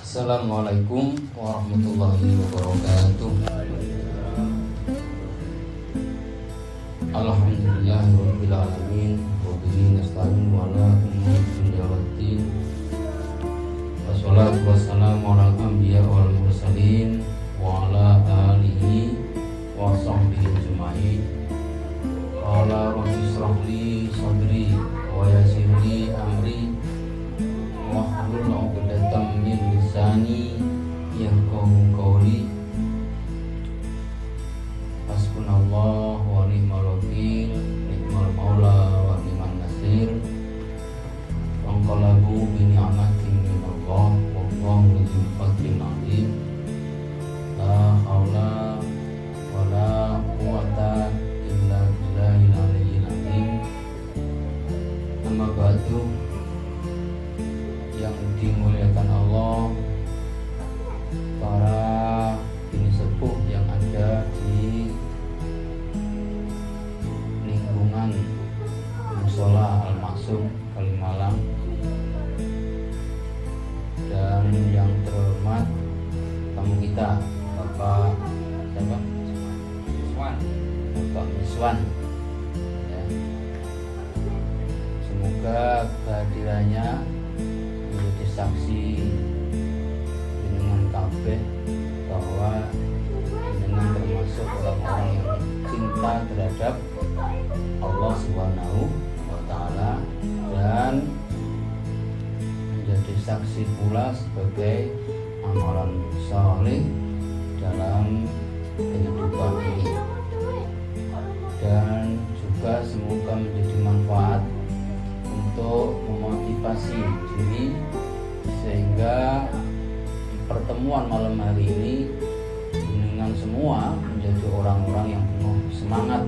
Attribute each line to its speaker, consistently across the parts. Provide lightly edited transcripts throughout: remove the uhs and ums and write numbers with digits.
Speaker 1: Assalamualaikum warahmatullahi wabarakatuh. Alhamdulillahirabbil alamin wa bihi nasta'in wa ala umuri dunya waddin. Wassalatu wassalamu ala anbiya wal mursalin wa ala alihi wa sahbihi ajma'in. Qala rabbi ishrah li sadri wa yassir li amri wahlul 'uqdatam min lisani yafqahu qawli. Hasbunallah wa ni'mal wakil, ni'mal maula wa ni'man nasir. Wanqalabu bi ni'matin minallah wallahu dzul fadlin 'azim. La haula wa la quwwata illa billahil aliyyil azim. Amma ba'du. Yang dimuliakan Allah, para bini sepuh yang ada di lingkungan Mushola Al-Maksum Kalimalang, dan yang terhormat tamu kita Bapak siapa? Bapak Miswan. Ya. Semoga kehadirannya menjadi saksi dengan kabeh bahwa dengan termasuk orang-orang yang cinta terhadap Allah Subhanahu wa Ta'ala, dan menjadi saksi pula sebagai amalan saleh dalam kehidupan ini, dan juga semoga menjadi manfaat untuk memotivasi diri sehingga pertemuan malam hari ini dengan semua menjadi orang-orang yang penuh semangat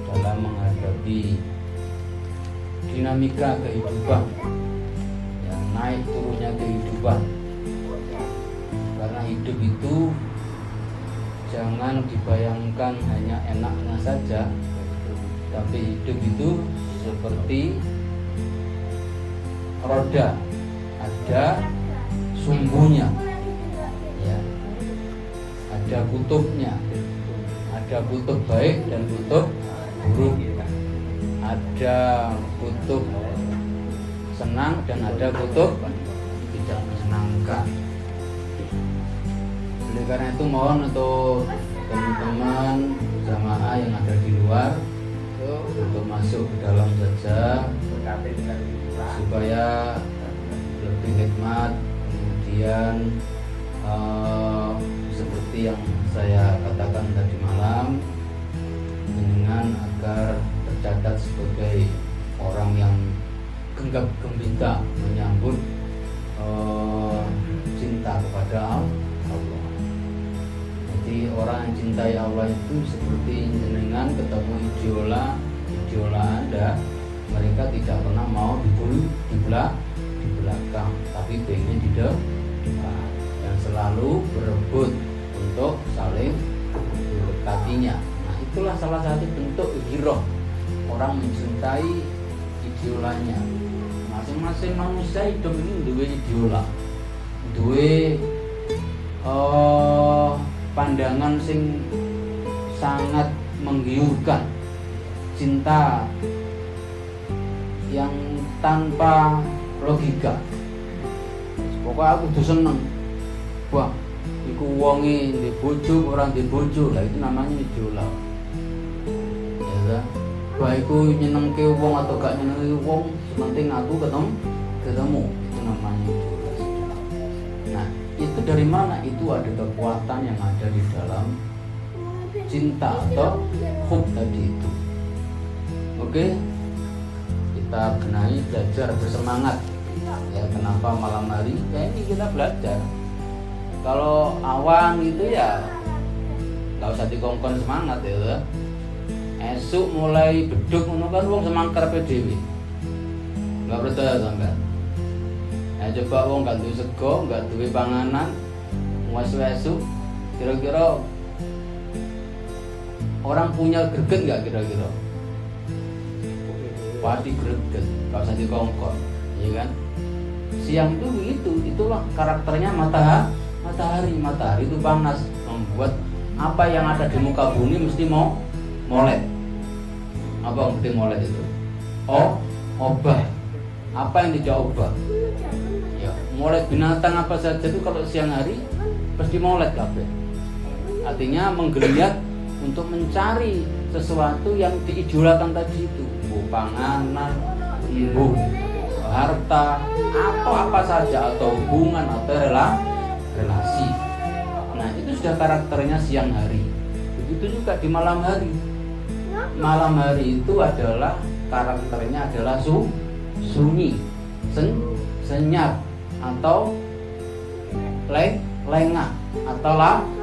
Speaker 1: dalam menghadapi dinamika kehidupan, yang naik turunnya kehidupan. Karena hidup itu jangan dibayangkan hanya enaknya saja, tapi hidup itu seperti roda, ada sumbunya, ya, ada kutubnya, ada kutub baik dan kutub buruk, ada kutub senang dan ada kutub tidak menyenangkan. Oleh karena itu mohon untuk teman-teman jamaah yang ada di luar untuk masuk ke dalam saja supaya lebih hikmat. Kemudian seperti yang saya katakan tadi malam, dengan agar tercatat sebagai orang yang genggam gembira menyambut cinta kepada Allah. Jadi orang yang cintai Allah itu seperti jenengan ketemu idola Anda, mereka tidak pernah mau dibully di belakang, tapi pengen di depan, dan selalu berebut untuk saling mendekatinya. Nah, itulah salah satu bentuk hero orang mencintai idolanya. Masing-masing manusia hidup ini duwe idola, duwe pandangan sing sangat menggiurkan, cinta yang tanpa logika. Pokoknya aku tuh seneng, wah, iku wonge di bojo orang di bojo, lah itu namanya idola. Ya kan? Wah, iku nyenengke wong atau gak nyenengke wong, penting aku ketemu, itu namanya idola. Nah, itu dari mana? Itu ada kekuatan yang ada di dalam cinta atau hub tadi itu. Oke? Kita benahi, belajar, bersemangat. Ya, kenapa malam hari? Ya ini kita belajar. Kalau awan gitu ya nggak usah dikongkon semangat ya. Esok mulai beduk ngono kan wong semangkar PDW. Nggak percaya sampean. Ya coba wong nggak duwe sego, nggak duwe panganan, esuk kira-kira orang punya greget nggak kira-kira? Pasti greget, nggak usah dikongkon, ya kan? Siang itu begitu, itu itulah karakternya matahari. Matahari itu panas, membuat apa yang ada di muka bumi mesti mau molet. Apa yang mesti molet itu? Obah. Apa yang tidak obah? Ya, molet binatang apa saja itu kalau siang hari pasti molet kabeh. Artinya menggeliat untuk mencari sesuatu yang diidolakan tadi itu, panganan, harta, atau apa saja, atau hubungan, atau relasi. Nah, itu sudah karakternya siang hari. Begitu juga di malam hari. Malam hari itu adalah karakternya adalah sunyi, senyap, atau lengah, atau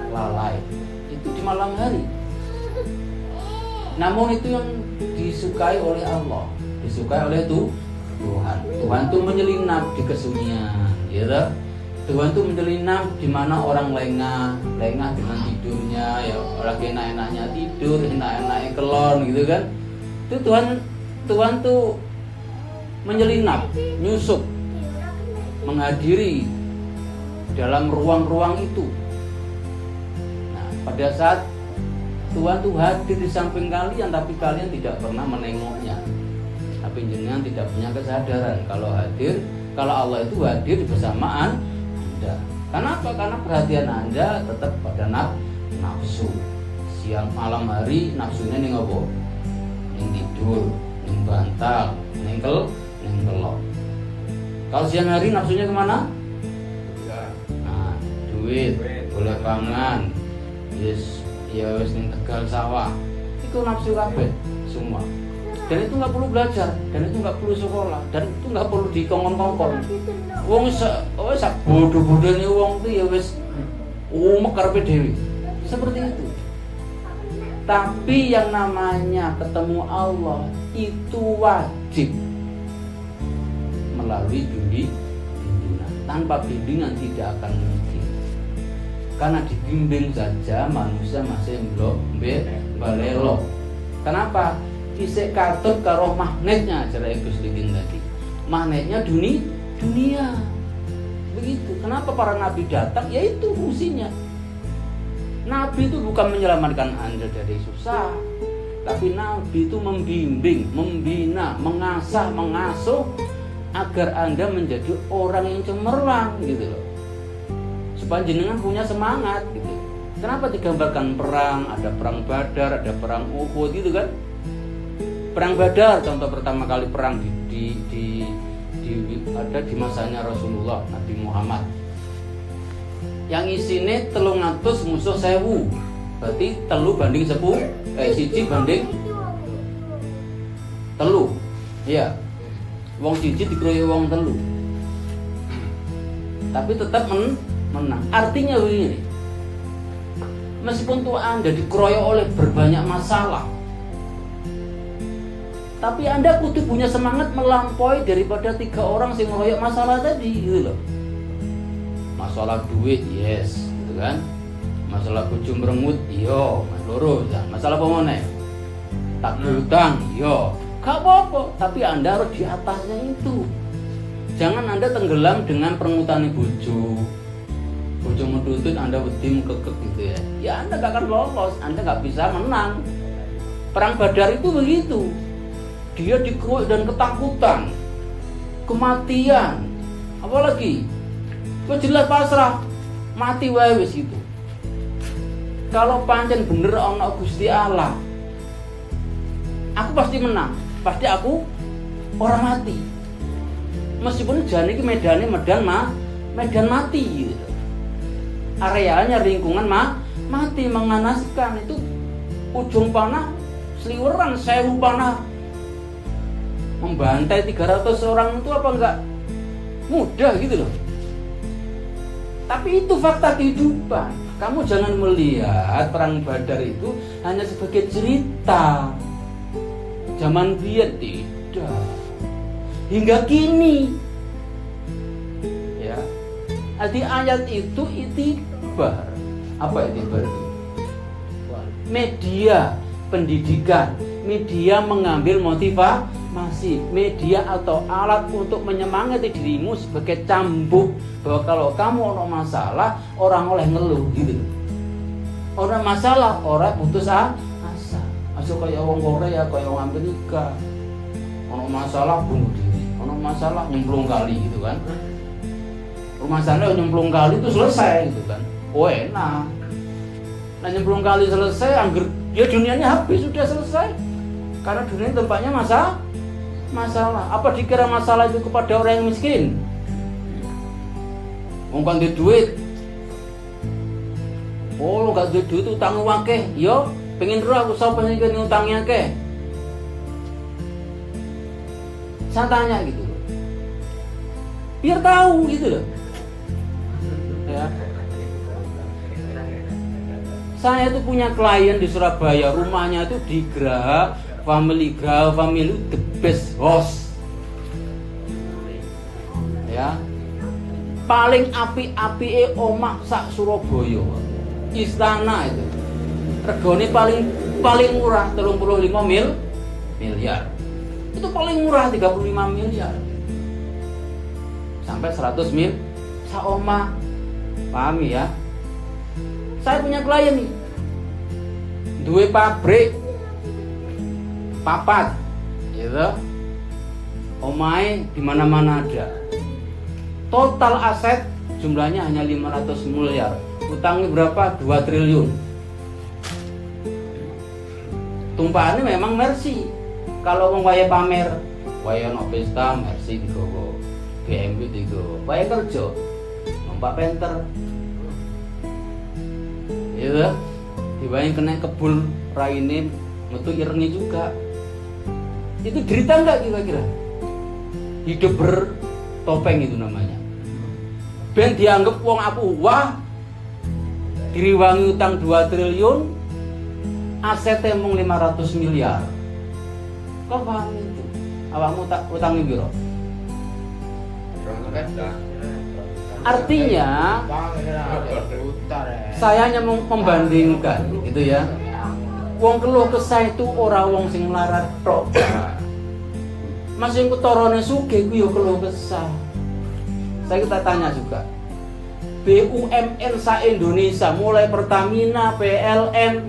Speaker 1: lalai. Itu di malam hari. Namun itu yang disukai oleh Allah, disukai oleh Tuhan. Tuhan itu menyelinap di kesunyian, ya. Tuhan itu menyelinap di mana orang lengah dengan tidurnya, ya lagi enak-enaknya tidur, enak-enaknya kelon gitu kan. Itu Tuhan tuh menyelinap, nyusup, menghadiri dalam ruang-ruang itu. Nah, pada saat Tuhan tuh hadir di samping kalian, tapi kalian tidak pernah menengoknya. Tapi jenengan tidak punya kesadaran kalau Allah itu hadir bersama Anda. Kenapa? Karena perhatian Anda tetap pada nafsu. Siang malam hari nafsunya ning apa? Ning tidur, ning bantal, ning kelok. Kalau siang hari nafsunya kemana? Nah, duit, boleh pangan, ya wis ning Tegal sawah. Itu nafsu kabeh semua. Dan itu nggak perlu belajar, dan itu nggak perlu sekolah, dan itu nggak perlu dikongkon-kongkon. Wong sak bodoh-bodohne wong itu ya wis umek karepe dhewe. Seperti itu. Tapi yang namanya ketemu Allah itu wajib melalui bimbingan. Tanpa bimbingan tidak akan mungkin. Karena dibimbing saja manusia masih balelo. Kenapa? Isek katut karo magnetnya acara Gus Lidin tadi. Magnetnya dunia. Begitu. Kenapa para nabi datang? Ya itu fungsinya. Nabi itu bukan menyelamatkan Anda dari susah, tapi Nabi itu membimbing, membina, mengasah, mengasuh agar Anda menjadi orang yang cemerlang gitu loh. Supaya jenengan punya semangat gitu. Kenapa digambarkan perang? Ada perang Badar, ada perang Uhud gitu kan? Perang Badar contoh pertama kali perang ada di masanya Rasulullah Nabi Muhammad. Yang isine 300 musuh 1000. Berarti 3 banding 10, 1 banding 3. Iya. Wong 1 dikeroyok wong 3. Tapi tetap menang. Artinya begini. Meskipun tuh Anda dikeroyok oleh berbanyak masalah, tapi Anda kudu punya semangat melampaui daripada 3 orang yang ngeroyok masalah tadi gitu loh. Masalah duit, yes, gitu kan. Masalah bojo merengut, iya, loro, ya. Masalah apa meneh? Tak utang, iya. Gak apa-apa, tapi Anda harus di atasnya itu. Jangan Anda tenggelam dengan perengutane bojo. Bojo menuntut Anda wedi mekekek gitu ya. Ya Anda gak akan lolos, Anda gak bisa menang. Perang Badar itu begitu. Dia dikeroyok dan ketakutan, kematian, apalagi jelas pasrah, mati wae wis itu. Kalau pancen bener ana Gusti Allah, aku pasti menang, pasti aku orang mati. Meskipun jane iki medane medan mati gitu. Arealnya lingkungan mati menganaskan itu, ujung panah seliweran 1000 panah. Membantai 300 orang itu apa enggak mudah gitu loh. Tapi itu fakta kehidupan. Kamu jangan melihat perang Badar itu hanya sebagai cerita zaman biyen, tidak. Hingga kini ya. Di ayat itu itibar. Apa itibar itu? Media pendidikan, media mengambil masih media atau alat untuk menyemangati dirimu sebagai cambuk bahwa kalau kamu ada masalah orang oleh ngeluh gitu. Orang masalah orang putus asa. Aso kayak orang Korea, kayak orang Amerika. Ono masalah bunuh diri, ono masalah nyemplung kali gitu kan. Masalahnya nyemplung kali itu selesai gitu kan. Oh enak. Nah nyemplung kali selesai, angger ya dunianya habis sudah selesai. Karena dunia tempatnya masalah. Apa dikira masalah itu kepada orang yang miskin? Wong kan duit. Oh, gak duit itu utang akeh. Yo, pengen roh aku sapa sing utangnya akeh. Saya tanya gitu loh. Biar tahu gitu loh. Ya. Saya tuh punya klien di Surabaya, rumahnya tuh di Graha Family the best house. Ya. Paling api-apike omah sak Surabaya. Istana itu. Regane paling murah 35 miliar. Itu paling murah 35 miliar. Sampai 100 mil sak omah. Pahami ya? Saya punya klien nih. Duwe pabrik papat gitu. Omahe di mana-mana ada. Total aset jumlahnya hanya 500 miliar. Utangnya berapa? 2 triliun. Tumpahannya memang Mercy. Kalau wong waya pamer, waya ono pesta Mercy digowo, BMW digowo. Waya kerja, numpak penter. Gitu. Dibayang kena kebul raine metu ireni juga. Itu derita enggak kira-kira? Hidup bertopeng itu namanya. Ben dianggap wong aku wah diriwangi utang 2 triliun, asetnya mung 500 miliar. Kau paham itu? Awakmu tak utangnya biro? Artinya saya hanya membandingkan gitu ya. Wong keluh kesah itu ora wong sing melarat tok. Mas sing ketorone sugih ku yo keluh kesah. Saya kita tanya juga. BUMN sa Indonesia mulai Pertamina, PLN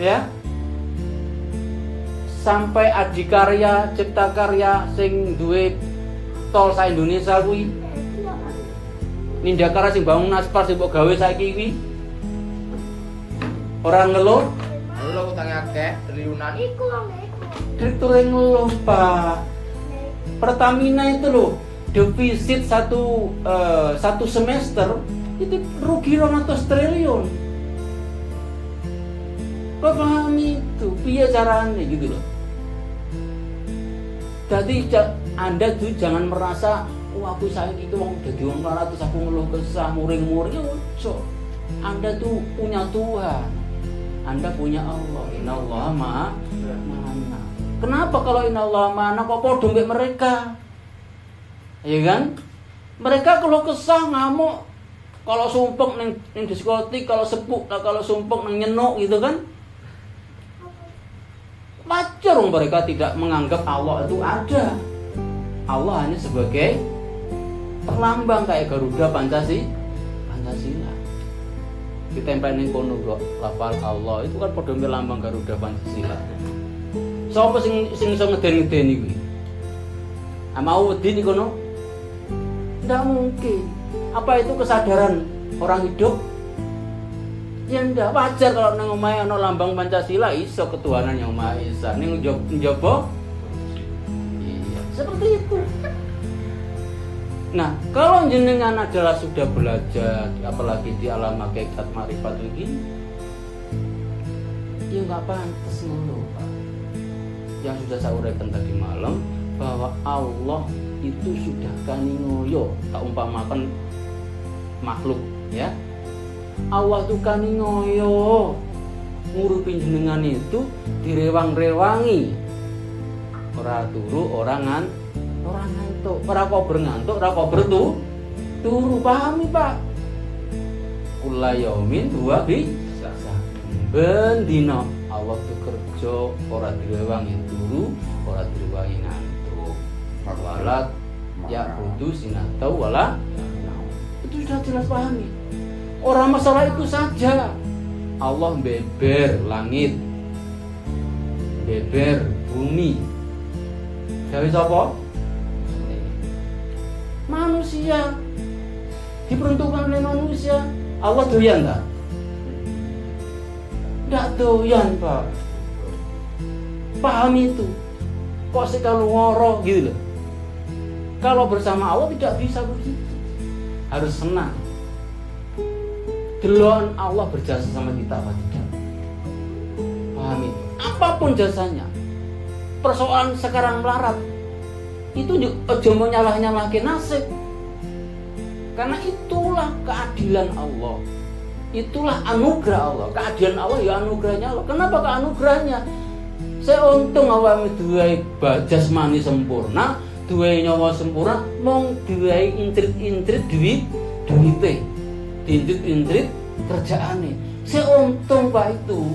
Speaker 1: ya. Sampai Adikarya, Cipta Karya sing duwe tol sa Indonesia kuwi. Nindakara sing bangun aspal sing mbok gawe saiki kuwi. Ora ngeluh.
Speaker 2: Ngeluh utange akeh, triliunan.
Speaker 1: Direktur ngeluh, Pak. Pertamina itu loh, defisit satu semester itu rugi 200 triliun. Kau pahami itu? Piye caranya gitu loh. Jadi Anda tuh jangan merasa aku sayang itu wong dadi wong melarat terus aku ngeluh kesah muring-muring. Ojo. Anda tuh punya Tuhan. Anda punya Allah. Innallaha ma'ana. Kenapa kalau innallaha ma'ana kok padha mbek mereka? Ya kan? Mereka kalau kesah ngamuk, kalau sumpek ning diskotik, kalau sepuk, kalau sumpek nang nyenuk gitu kan? Wajar mereka tidak menganggap Allah itu ada. Allah hanya sebagai perlambang kayak Garuda Pancasila. Ditempelin kono kok lafal Allah itu kan padha lambang Garuda Pancasila. Sapa sing iso ngeden-ngedeni kuwi? Mau wedi niku kono? Nggak mungkin. Apa itu kesadaran orang hidup? Ya ndak, wajar kalau nang omahe ana lambang Pancasila iso ketuhanan yang Maha Esa. Ning njaba iya, seperti itu. Nah, kalau jenengan adalah sudah belajar apalagi di alam hakikat marifat begini, ya nggak pantas ngeluh, Pak. Yang sudah saya uraikan tadi malam bahwa Allah itu sudah kaningoyo, tak umpamakan makhluk ya. Allah tuh kaningoyo ngurupin jenengan itu direwang-rewangi. Ora turu, ora ngantuk, ora kober ngantuk, ora kober turu, pahami Pak? Kula yaumin huwa bi bendina Allah tuh kerja ora direwangi turu, ora direwangi ngantuk. Walat ya kudu sinatau wala. Itu sudah jelas pahami. Orang masalah itu saja. Allah beber langit, beber bumi. Gawe sapa? Manusia. Diperuntukkan oleh manusia. Allah doyan tak? Tidak doyan, Pak. Pahami itu. Kok sekalu ngoro gitu loh. Kalau bersama Allah tidak bisa begitu. Harus senang. Deloan Allah berjasa sama kita apa tidak? Pahami itu. Apapun jasanya. Persoalan sekarang melarat. Itu aja mau nyalah-nyalahke nasib. Karena itulah keadilan Allah. Itulah anugerah Allah. Keadilan Allah ya anugerahnya Allah. Kenapa keanugerahnya? Saya untung awake duwe jasmani sempurna, duwe nyawa sempurna, mong duwe intrit-intrit duwite. Intrit-intrit kerjaane. Saya untung Pak itu.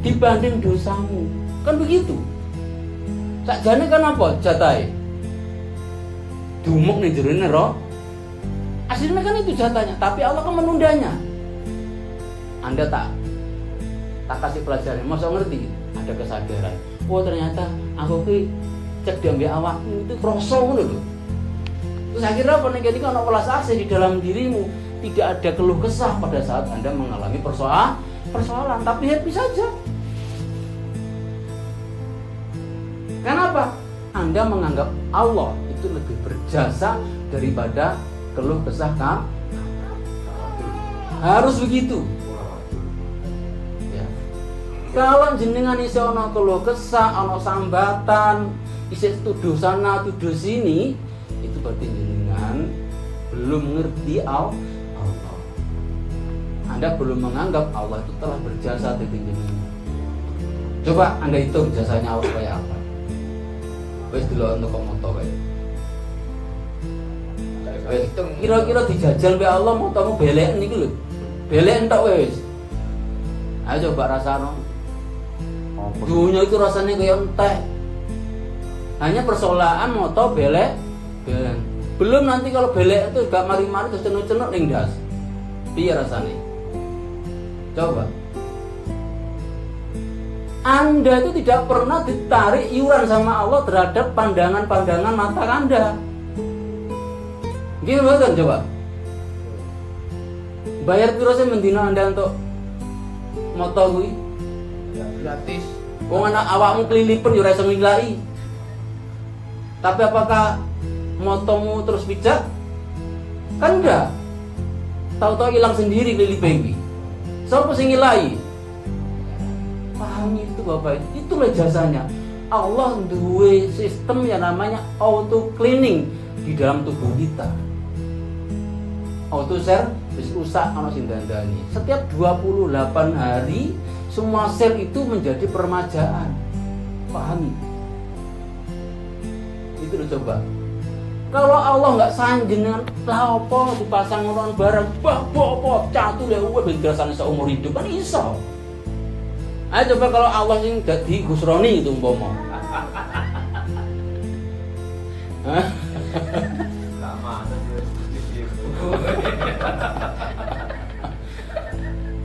Speaker 1: Dibanding dosamu. Kan begitu. Sakjane kan apa jatahe? Dumuk nih jerone roh. Aslinya kan itu jatahnya, tapi Allah kan menundanya. Anda tak kasih pelajaran, masa ngerti? Ada kesadaran. Oh ternyata aku ki cek diambil awakmu itu kroso ngono lho. Terus akhirnya apa nek iki ana welas asih di dalam dirimu, tidak ada keluh kesah pada saat Anda mengalami persoalan, tapi happy saja. Kenapa? Anda menganggap Allah itu lebih berjasa daripada keluh kesah kamu. Harus begitu. Ya. Kalau jenengan iso ana keluh kesah, ana sambatan, isih tuduh sana, tuduh sini, itu berarti jenengan belum mengerti Allah. Anda belum menganggap Allah itu telah berjasa di jenengan. Coba Anda hitung jasanya Allah kayak apa. Wes delok untuk moto kae. Kira-kira dijajal be Allah motomu belek niku lho. Belek entok wis. Ayo coba rasano. Dunia itu rasanya kayak entek. Hanya persoalan moto belek. Belum nanti kalau belek itu gak mari-mari terus cenut-cenut ning ndas. Piye rasane? Coba. Anda itu tidak pernah ditarik iuran sama Allah terhadap pandangan-pandangan mata Anda. Gimana kan coba? Bayar piro sih mendina Anda untuk moto kuwi?
Speaker 2: Gratis.
Speaker 1: Wong anak awakmu kelilipen yo ora iso ngilai. Tapi apakah motomu terus pijak? Kan enggak. Tahu-tahu hilang sendiri kelilipe iki. Sopo sing ngilai? Pahami itu Bapak, itulah jasanya. Allah duwe sistem yang namanya auto cleaning di dalam tubuh kita. Auto service rusak ana sing dandani. Setiap 28 hari semua sel itu menjadi permajaan. Pahami? Itu lo coba. Kalau Allah nggak sanjenengan, lah apa dipasang orang barang, bah apa catur ya uwe berasane seumur hidup kan iso. Ayo coba kalau Allah yang jadi Gusroni itu umpama.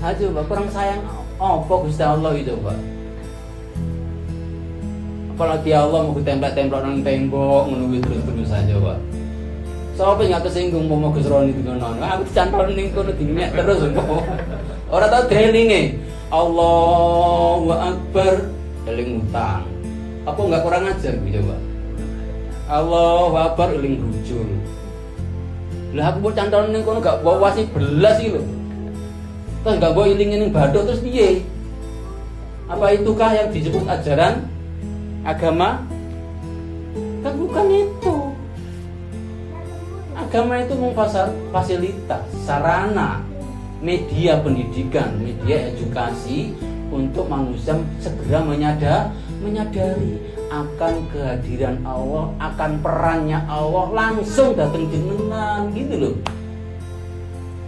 Speaker 1: Ayo coba kurang sayang apa Gusti Allah itu Pak. Apalagi Allah mau ditempel-tempel nang tembok ngono terus saja Pak. Sopo nggak kesinggung mau Gusroni itu ngono. Aku dicantol ning kono dinek terus umpama. Ora tau delinge. Allahu Akbar eling utang. Apa enggak kurang ajar gitu coba? Allahu Akbar eling rujul. Lah aku mau cantol ning kono gak bawa wasi belas iki lho. Terus gak bawa iling ning bathuk terus piye? Apa itukah yang disebut ajaran agama? Kan bukan itu. Agama itu memfasilitas sarana media pendidikan, media edukasi untuk manusia segera menyadari akan kehadiran Allah, akan perannya Allah langsung datang jenengan gitu loh.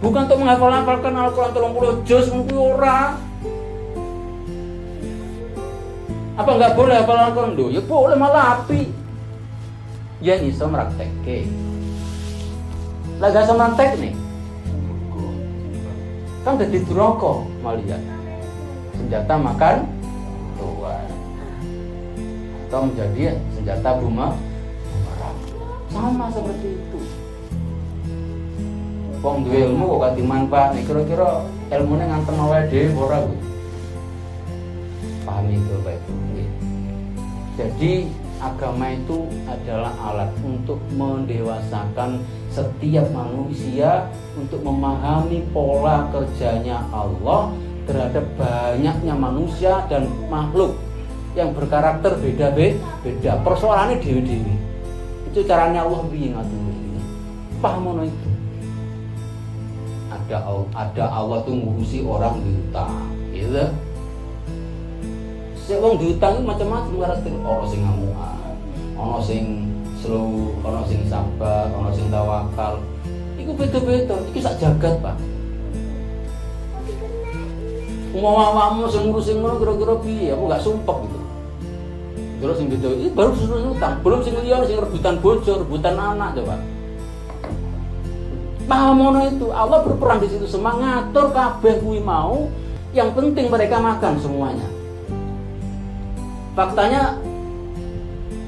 Speaker 1: Bukan untuk menghafal-hafalkan Al-Quran 30 juz mungkin ora. Apa nggak boleh hafal Al-Quran? Duh, ya boleh, malah api. Ya iso mraktekke. Lah gak iso mantek nih. Kan dadi duraka malian. Senjata makan tuan. Atau menjadi senjata bumerang. Sama seperti itu. Wong duwe ilmu kok kate manfaat nih, kira-kira ilmune ngantem awake dhewe ora Bu? Pahami itu Bapak Ibu. Jadi agama itu adalah alat untuk mendewasakan setiap manusia untuk memahami pola kerjanya Allah terhadap banyaknya manusia dan makhluk yang berkarakter beda-beda. Persoalannya dewi-dewi. Itu caranya Allah piye ngatur ini. Paham ono itu. Ada Allah tuh ngurusi orang diutang, gitu. Wong diutang itu macam-macam karakter. Ono sing ngamukan, ono sing slow, ono sing sabar, ono sing tawakal. Iku beda-beda. Iki sak jagat, Pak. Awakmu sing ngurusi ngono kira-kira piye? Aku gak sumpek gitu. Terus sing beda iki baru susun utang, belum sing liya sing rebutan bojo, rebutan anak coba. Paham ono itu, Allah berperan di situ, ngatur kabeh kuwi mau, yang penting mereka makan semuanya. Faktanya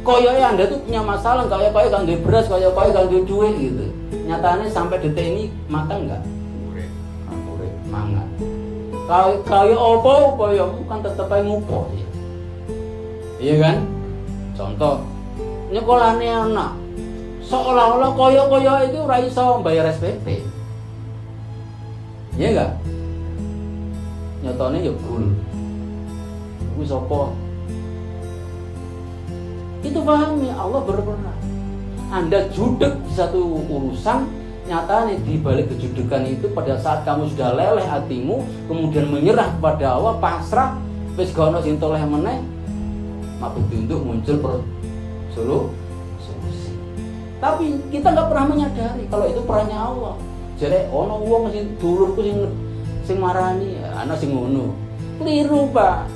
Speaker 1: koyoke Anda tuh punya masalah, koyo gak duwe beras, koyo gak duwe duit gitu. Nyatanya sampai detik ini makan enggak? Urip, mangan. Koyo opo koyomu kan tetep ae ngupo ya. Iya kan? Contoh, nyekolahane anak seolah-olah koyo itu ora iso bayar SPP. Iya enggak? Nyatane ya gul. Kuwi sapa? Itu pahami Allah berperan. Anda judek di satu urusan, nyatanya di balik kejudekan itu pada saat kamu sudah leleh hatimu, kemudian menyerah kepada Allah, pasrah, wis gak ono sing toleh meneh, maka petunjuk muncul solusi. Tapi kita nggak pernah menyadari kalau itu perannya Allah. Jadi ono wong sing dulurku sing marani, ana sing ngono. Keliru, Pak.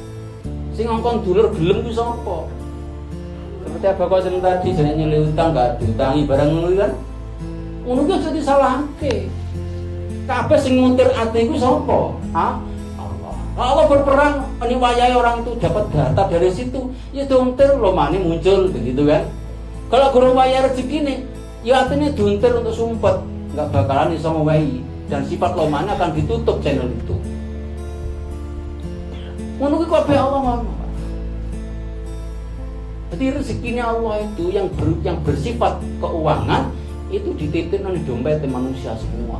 Speaker 1: Sing ngongkon dulur gelem ku sapa? Seperti apa kau sing tadi jenenge nyele utang gak diutangi barang ngono kan? Ngono ku aja disalahke. Kabeh sing nguntir ati ku sapa? Allah berperan meniwayai orang itu dapat data dari situ, ya duntir lomane muncul begitu kan. Kalau guru wayai rezeki nih, ya artinya duntir untuk sumpet, nggak bakalan iso ngowahi dan sifat lomane akan ditutup channel itu. Ngono kuwi kabeh Allah mau. Jadi rezekinya Allah itu yang bersifat keuangan itu dititipkan di dompet manusia semua.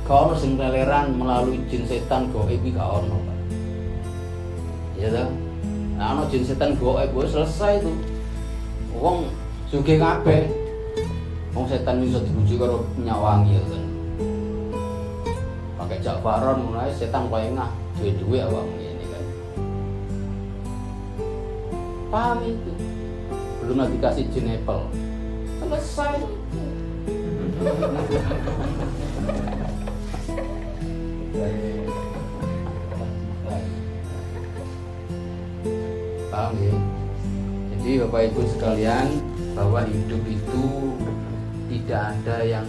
Speaker 1: Kalau sing leleran melalui jin setan goib iki gak ono, Pak. Ya ta? Nah, ono jin setan goib wis selesai itu. Wong sugih kabeh. Wong setan iso dibujuk karo nyawangi ya kan. Pakai Jafaron mulai setan koyo ngah, duwe-duwe awakmu ini kan. Paham itu? Belum lagi kasih jin apple. Selesai. Paham ya? Jadi Bapak Ibu sekalian, bahwa hidup itu tidak ada yang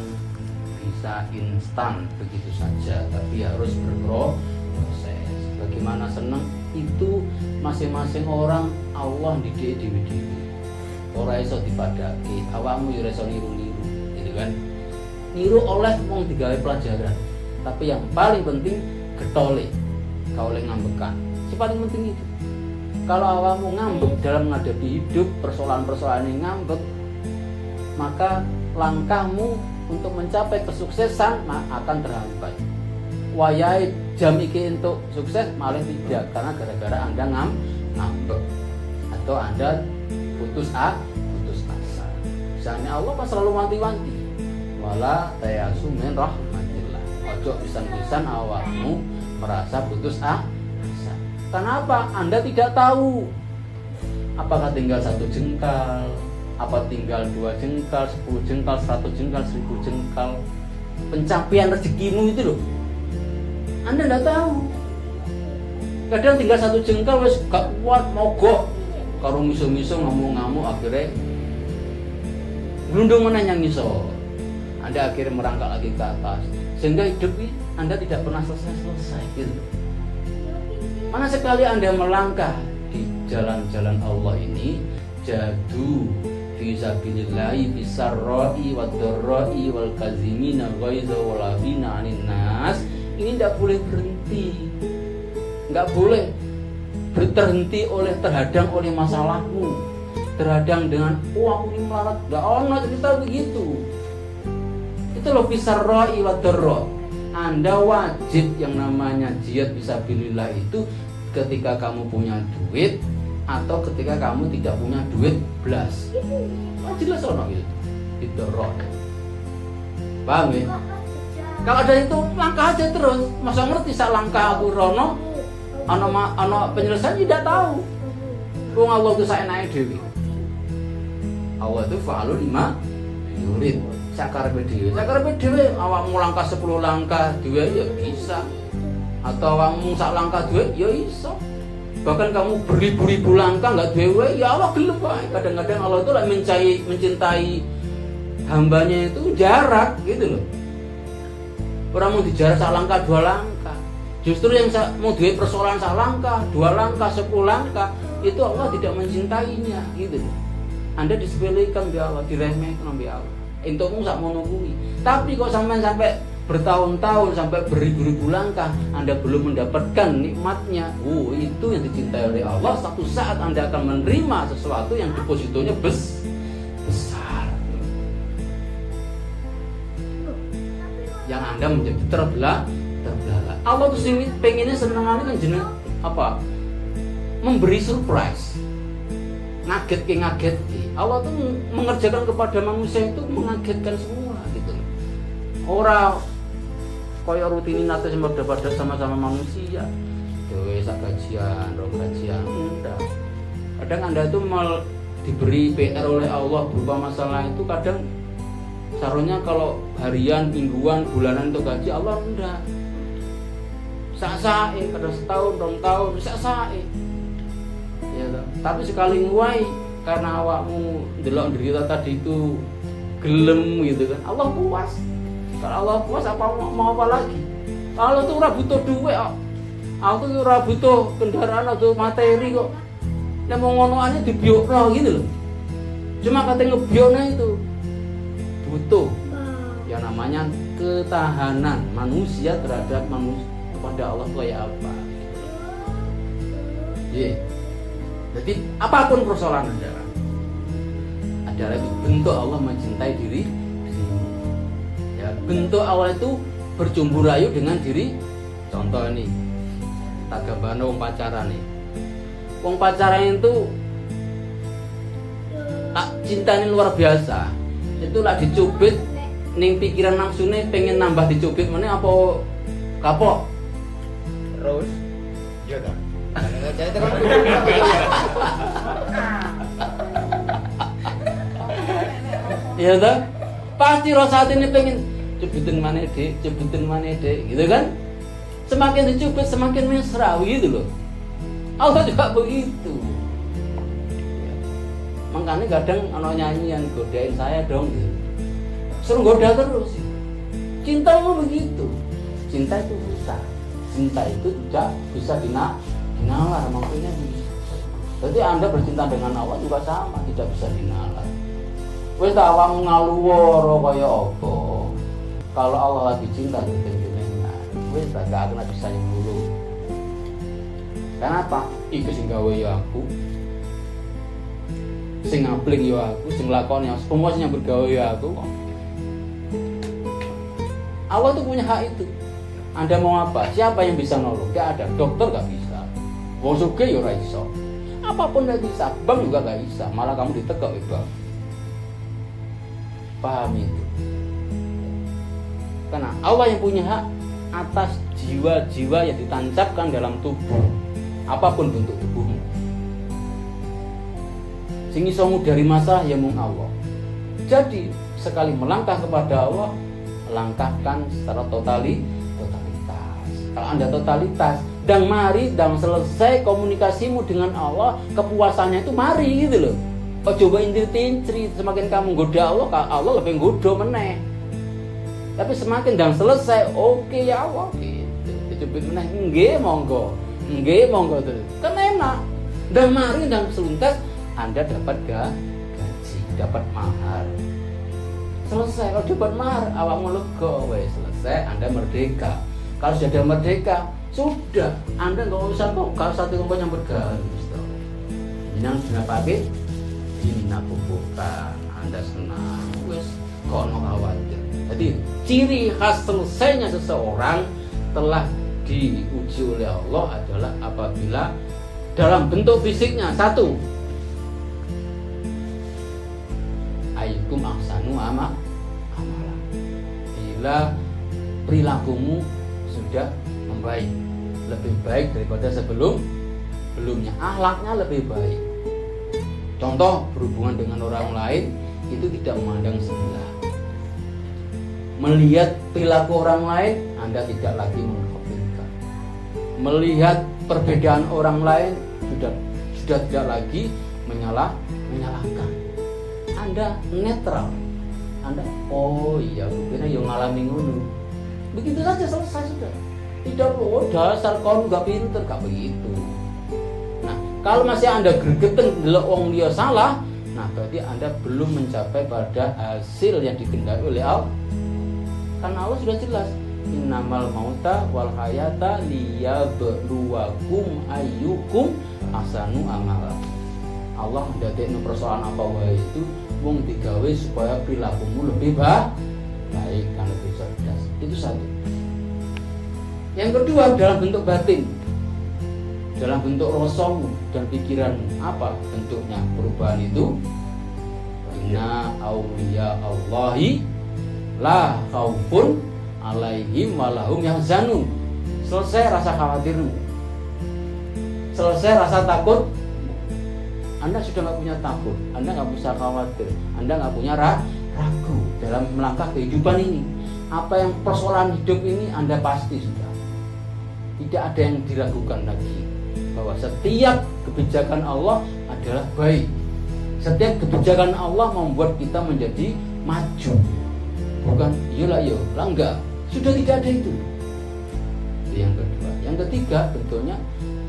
Speaker 1: bisa instan begitu saja, tapi harus berproses. Bagaimana senang itu masing-masing orang Allah didik dewi-dewi. Ora iso dipadake, awakmu ya iso niru-niru, gitu kan? Niru oleh wong digawe pelajaran. Tapi yang paling penting getole, kaule ngambekan. Si paling penting itu. Kalau awakmu ngambek dalam menghadapi hidup, persoalan-persoalan yang ngambek, maka langkahmu untuk mencapai kesuksesan akan terhambat. Wayai jam iki untuk sukses malah tidak, karena gara-gara Anda ngambek atau Anda putus asa. Misalnya Allah pas selalu wanti-wanti, wala tayasu min rahmatillah. Ojo pisan-pisan awakmu merasa putus asa. Kenapa? Anda tidak tahu apakah tinggal 1 jengkal, apa tinggal 2 jengkal, 10 jengkal, 100 jengkal, 1000 jengkal. Pencapaian rezekimu itu loh, Anda tidak tahu. Kadang tinggal 1 jengkal wis gak kuat mogok karo miso-miso ngamuk-ngamuk akhirnya gelundung mana yang ngisor. Anda akhirnya merangkak lagi ke atas sehingga hidup Anda tidak pernah selesai gitu. Mana sekali Anda melangkah di jalan-jalan Allah ini, jadu fi sabilillahi bisarra'i wad-dharra'i wal kazimina ghaiza wal 'afina 'anil nas, ini tidak boleh berhenti. Enggak boleh berhenti oleh terhadang oleh masalahmu, terhadang dengan aku ini melarat, enggak ono cerita begitu. Itu loh bisarra'i wad-dharra. Anda wajib yang namanya jihad fisabilillah itu ketika kamu punya duit atau ketika kamu tidak punya duit blas. Jelas ono itu roh. Paham ya? Kalau ada itu langkah aja terus. Masa ngerti sak langkah aku rono ono penyelesaian tidak tahu. Wong Allah itu saenake dhewe. Allah itu fa'alu lima yurid. Sakarepe dhewe awakmu langkah 10 langkah dhewe ya bisa. Atau awakmu sak langkah dhewe ya iso. Bahkan kamu beribu-ribu langkah enggak dhewe ya Allah gelem wae. Kadang-kadang Allah itu mencintai hambanya itu jarak gitu loh. Orang mau dijarak sak langkah 2 langkah. Justru yang mau duwe persoalan sak langkah, 2 langkah, 10 langkah itu Allah tidak mencintainya gitu loh. Anda disepelekan bi Allah, diremehkan bi Allah. Entukmu sak mono kuwi. Tapi kok sampai bertahun-tahun sampai beribu-ribu langkah Anda belum mendapatkan nikmatnya. Itu yang dicintai oleh Allah. Satu saat Anda akan menerima sesuatu yang depositonya besar. Yang Anda menjadi terbelah. Allah tuh sing pengennya senengane kan jeneng apa? Memberi surprise. Ngaget. Allah tuh mengerjakan kepada manusia itu mengagetkan semua gitu. Orang kaya rutinitas yang pada sama-sama manusia. Dewe sak gajian, rong gajian, enggak. Kadang Anda itu diberi PR oleh Allah berupa masalah itu kadang seharusnya kalau harian, mingguan, bulanan untuk gaji Allah enggak. Sak-sae kadang setahun, 2 tahun, sak-sae. Ya, tapi sekali nguai karena awakmu ndelok derita tadi itu gelem gitu kan. Allah puas. Kalau Allah puas apa mau apa lagi? Allah tuh ora butuh duit kok. Aku tuh ora butuh kendaraan atau materi kok. Nek mau ngonoane dibiokno gitu loh. Cuma kate ngebiokno itu butuh yang namanya ketahanan manusia terhadap manusia kepada Allah kayak apa. Jadi apapun persoalan adalah itu bentuk Allah mencintai diri. Ya, bentuk Allah itu berjumbu rayu dengan diri. Contoh ini, tak gambarno wong pacaran nih. Wong pacaran itu cintanya luar biasa. Itu lah dicubit ning pikiran nafsune pengen nambah dicubit meneh apa kapok.
Speaker 2: Terus iya ta.
Speaker 1: Iya ta? Pasti roh saat ini pengen cubitin mana dek, gitu kan? Semakin dicubit semakin mesra gitu loh. Allah juga begitu. Makanya kadang ono nyanyian godain saya dong gitu. Suruh goda terus. Cinta itu begitu. Cinta itu susah. Cinta itu tidak bisa dinalar maksudnya begitu. Jadi Anda bercinta dengan Allah juga sama, tidak bisa dinalar. Wis awakmu ngaluwara kaya apa? Kalau Allah lagi cinta jenengan, wis gak akan bisa nyemburu. Kenapa? Iku sing gawe ya aku. Sing ngapling ya aku, sing lakoni ya semua sing bergawe ya aku. Allah tuh punya hak itu. Anda mau apa? Siapa yang bisa nolong? Gak ada. Dokter gak bisa. Wong sugih ya ora iso. Apapun gak bisa. Bank juga gak bisa. Malah kamu ditekuk bang. Paham itu? Karena Allah yang punya hak atas jiwa-jiwa yang ditancapkan dalam tubuh. Apapun bentuk tubuhmu. Sing iso dari masalah ya mung Allah. Jadi sekali melangkah kepada Allah, langkahkan secara totalitas. Kalau Anda totalitas, Dan mari, dan selesai komunikasimu dengan Allah, kepuasannya itu mari gitu loh. Oh coba intri-intri, semakin kamu goda Allah, Allah lebih goda meneh. Tapi semakin dan selesai, oke ya Allah gitu. Dicubit meneh, nggih monggo terus. Kan enak. Dan mari dan seluntas Anda dapat gaji, dapat mahar. Selesai, kalau dapat mahar, awakmu lega, wes selesai, Anda merdeka. Kalau sudah merdeka, sudah, Anda nggak usah kok kalau satu kompon yang bergaris. Jangan sudah pakai, ini aku bukan, Anda senang, wes, kok no khawatir. Jadi ciri khas selesainya seseorang telah diuji oleh Allah adalah apabila dalam bentuk fisiknya satu, ayyukum ahsanu amala. Bila perilakumu sudah membaik, lebih baik daripada sebelumnya, akhlaknya lebih baik. Contoh berhubungan dengan orang lain itu tidak memandang sebelah. Melihat perilaku orang lain, Anda tidak lagi mengkafirkan. Melihat perbedaan orang lain sudah tidak lagi menyalahkan. Anda netral. Anda, oh iya, kira yang ngalami ngono. Begitu saja selesai sudah. Tidak perlu dasar kau nggak pinter, nggak begitu. Nah, kalau masih Anda gregetan delok wong liya salah, nah berarti Anda belum mencapai pada hasil yang dikehendaki oleh Allah. Karena Allah sudah jelas, innamal mauta wal hayata liyabluwakum ayyukum ahsanu amala. Allah ndadekno persoalan apa wae itu wong digawe supaya perilakumu lebih baik dan lebih cerdas. Itu satu. Yang kedua dalam bentuk batin, dalam bentuk rasamu dan pikiranmu. Apa bentuknya perubahan itu? Inna awliya Allahi la khaufun alaihim walahum yahzanun. Selesai rasa khawatirmu, selesai rasa takut. Anda sudah nggak punya takut, Anda nggak bisa khawatir, Anda nggak punya ragu dalam melangkah kehidupan ini. Apa yang persoalan hidup ini Anda pasti sudah tidak ada yang diragukan lagi, bahwa setiap kebijakan Allah adalah baik. Setiap kebijakan Allah membuat kita menjadi maju, bukan iyalah enggak, sudah tidak ada itu. Yang kedua, yang ketiga bentuknya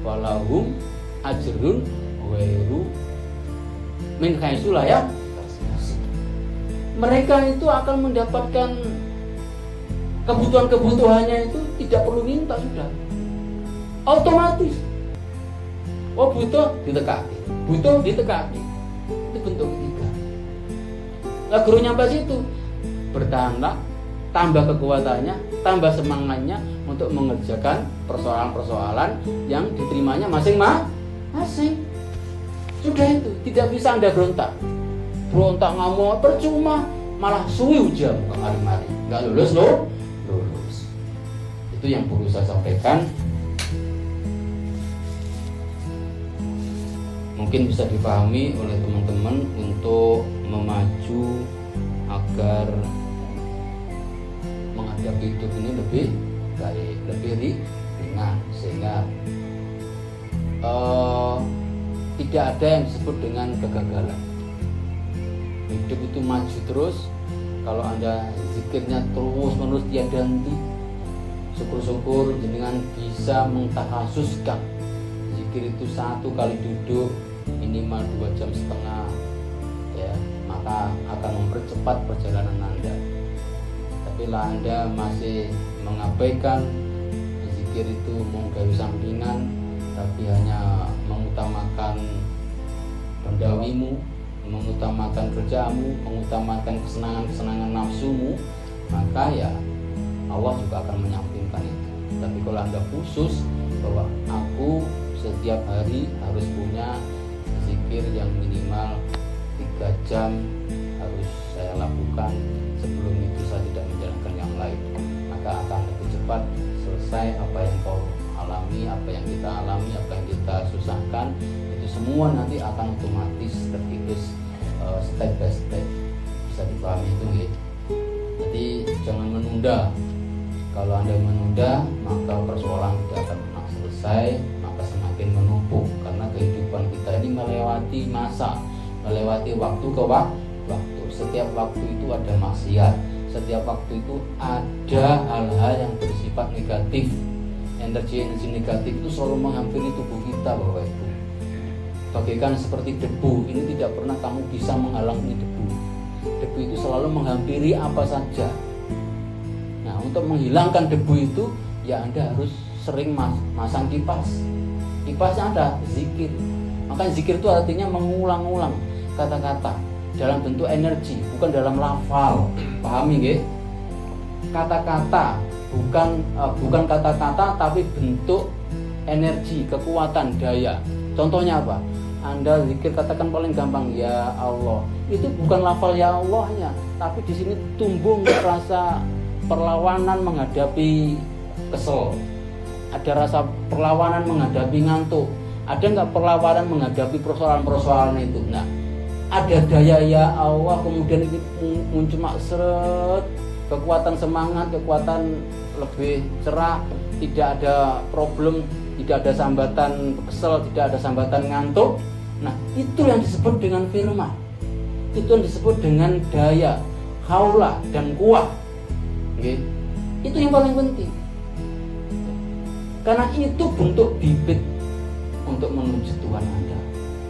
Speaker 1: walahum ajrun wairu min haitsu la yahtasib. Mereka itu akan mendapatkan kebutuhan-kebutuhannya itu tidak perlu minta, sudah otomatis. Oh butuh ditekaki, itu bentuk ketiga. Lah guru nyampe situ, bertambah, tambah kekuatannya, tambah semangatnya untuk mengerjakan persoalan-persoalan yang diterimanya masing-masing. Sudah itu, tidak bisa Anda berontak ngamuk percuma, malah suwi ujian kemarin-marin, nggak lulus. Itu yang perlu saya sampaikan. Mungkin bisa dipahami oleh teman-teman untuk memaju agar menghadapi hidup ini lebih baik, lebih ringan, sehingga tidak ada yang disebut dengan kegagalan. Hidup itu maju terus. Kalau Anda zikirnya terus menerus tiada henti, syukur-syukur jenengan bisa mengtahasuskan zikir itu satu kali duduk minimal 2,5 jam, ya, maka akan mempercepat perjalanan Anda. Tapi lah Anda masih mengabaikan zikir itu, menggawe sampingan, tapi hanya mengutamakan pendawimu, mengutamakan kerjamu, mengutamakan kesenangan nafsumu, maka ya Allah juga akan menyampingkan itu. Tapi kalau Anda khusus bahwa aku setiap hari harus punya zikir yang minimal 3 jam harus saya lakukan, sebelum itu saya tidak menjalankan yang lain, maka akan lebih cepat selesai apa yang kau alami, apa yang kita alami, apa yang kita susahkan, itu semua nanti akan otomatis terkikis step by step. Bisa dipahami itu gitu. Jadi jangan menunda. Kalau Anda menunda, maka persoalan tidak akan pernah selesai. selesai maka semakin menumpuk, karena kehidupan kita ini melewati masa, melewati waktu ke waktu. Setiap waktu itu ada maksiat, setiap waktu itu ada hal-hal yang bersifat negatif. Energi negatif itu selalu menghampiri tubuh kita, Bapak Ibu. Bagaikan seperti debu, ini tidak pernah kamu bisa menghalangi debu. Debu itu selalu menghampiri apa saja. Nah, untuk menghilangkan debu itu, ya Anda harus sering masang kipas. Kipasnya ada zikir. Maka zikir itu artinya mengulang-ulang kata-kata dalam bentuk energi, bukan dalam lafal. Pahami nggih? Kata-kata bukan kata-kata, tapi bentuk energi, kekuatan, daya. Contohnya apa? Anda zikir, katakan paling gampang, ya Allah. Itu bukan lafal ya Allahnya, tapi di sini tumbuh rasa perlawanan menghadapi kesel. Ada rasa perlawanan menghadapi ngantuk. Ada nggak perlawanan menghadapi persoalan-persoalan itu? Nah, ada daya ya Allah, kemudian ini muncul seret, kekuatan semangat, kekuatan lebih cerah, tidak ada problem, tidak ada sambatan kesel, tidak ada sambatan ngantuk. Nah, itu yang disebut dengan firman. Itu yang disebut dengan daya, haulah dan kuah. Okay? Itu yang paling penting. Karena itu bentuk bibit untuk menuju Tuhan Anda.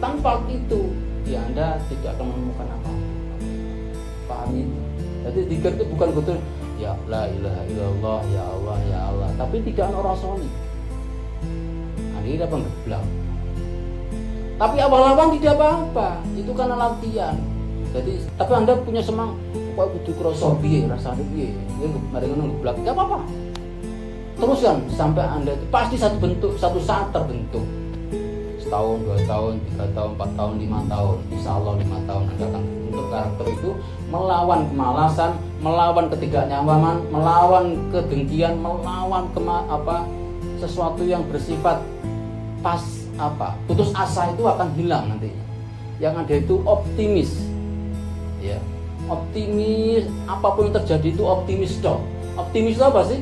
Speaker 1: Tanpa itu, ya Anda tidak akan menemukan apa-apa. Pahami? Jadi zikir itu bukan betul ya la ilaha illallah, ya Allah, ya Allah, tapi tidak orang soni. Ini apa ngeblak. Tapi awal-awal tidak apa-apa, itu karena latihan. Jadi, tapi Anda punya semangat, kok kudu krasa piye, rasane piye. Ya mari ngono ngeblak, enggak apa-apa. Teruskan sampai Anda itu pasti satu saat terbentuk. Setahun, 2 tahun, 3 tahun, 4 tahun, 5 tahun. Insya Allah 5 tahun Anda akan bentuk karakter itu, melawan kemalasan, melawan ketidaknyamanan, melawan kedengkian, melawan sesuatu yang bersifat putus asa itu akan hilang nantinya. Yang ada itu optimis. Ya. Optimis, apapun yang terjadi itu optimis dong. Optimis itu apa sih?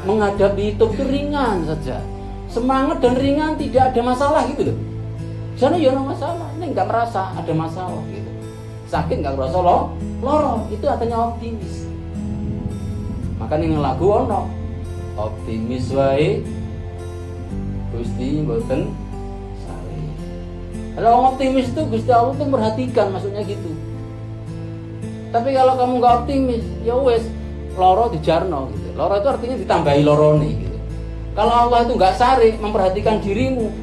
Speaker 1: Menghadapi itu ringan saja. Semangat dan ringan, tidak ada masalah gitu loh. Sana ya ada masalah, ini nggak merasa ada masalah gitu. Sakit nggak merasa loro, itu artinya optimis. Maka nih lagu ono optimis wae Gusti mboten sare. Kalau optimis itu Gusti Allah tuh perhatikan, maksudnya gitu. Tapi kalau kamu nggak optimis, ya wes loro dijarno gitu. Loro itu artinya ditambahi lorone gitu. Kalau Allah itu nggak sare, memperhatikan dirimu,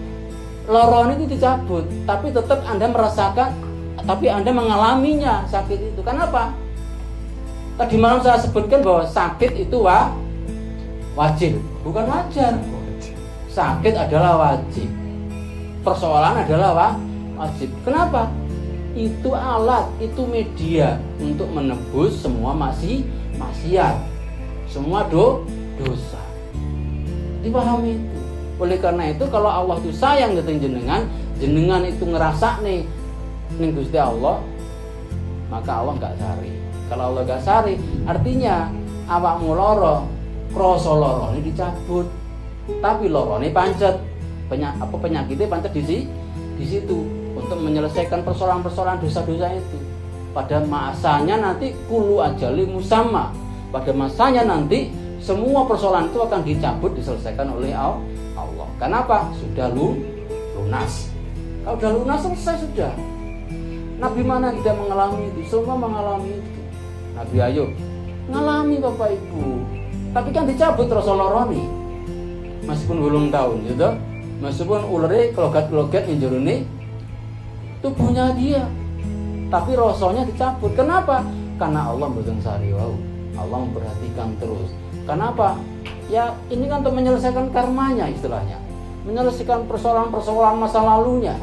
Speaker 1: lorone itu dicabut, tapi tetap Anda merasakan, tapi Anda mengalaminya sakit itu. Kenapa? Tadi malam saya sebutkan bahwa sakit itu wajib, bukan wajar. Sakit adalah wajib, persoalan adalah wajib. Kenapa? Itu alat, itu media untuk menebus semua maksiat, semua dosa. Dipahami itu. Oleh karena itu kalau Allah itu sayang dengan jenengan itu ngerasa nih Gusti Allah, maka Allah nggak sari. Kalau Allah nggak sari, artinya awakmu loro, krasa loro ini dicabut, tapi loro ini pancet, penyakitnya pancet di situ untuk menyelesaikan persoalan-persoalan dosa-dosa itu. Pada masanya nanti kulu ajali musamma. Pada masanya nanti semua persoalan itu akan dicabut, diselesaikan oleh Allah. Kenapa? Sudah lunas. Kalau sudah lunas selesai sudah. Nabi mana tidak mengalami itu? Semua mengalami itu. Nabi Ayub ngalami Bapak Ibu. Tapi kan dicabut rasa loroni. Meskipun belum tahun, gitu. Meskipun ulere kelogat-kelogat yang jeruni tubuhnya dia. Tapi rasanya dicabut. Kenapa? Karena Allah mboten sari wau. Allah memperhatikan terus. Kenapa? Ya ini kan untuk menyelesaikan karmanya istilahnya, menyelesaikan persoalan-persoalan masa lalunya.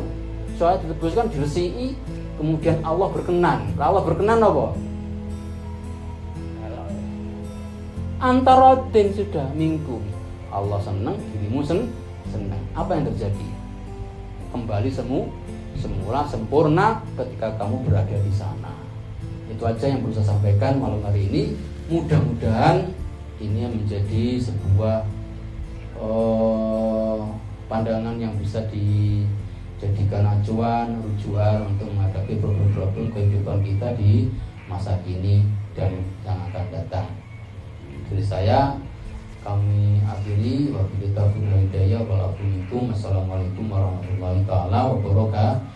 Speaker 1: Soalnya ditebuskan, diresiki, kemudian Allah berkenan. Allah berkenan apa? Antara din sudah minggu. Allah senang, dirimu senang. Apa yang terjadi? Kembali semula sempurna ketika kamu berada di sana. Itu aja yang perlu saya sampaikan malam hari ini. Mudah-mudahan ini menjadi sebuah pandangan yang bisa dijadikan acuan, rujukan untuk menghadapi problem-problem kehidupan kita di masa kini dan yang akan datang. Dari saya, kami akhiri. Wabillahi taufiq wal hidayah. Wassalamualaikum warahmatullahi wabarakatuh.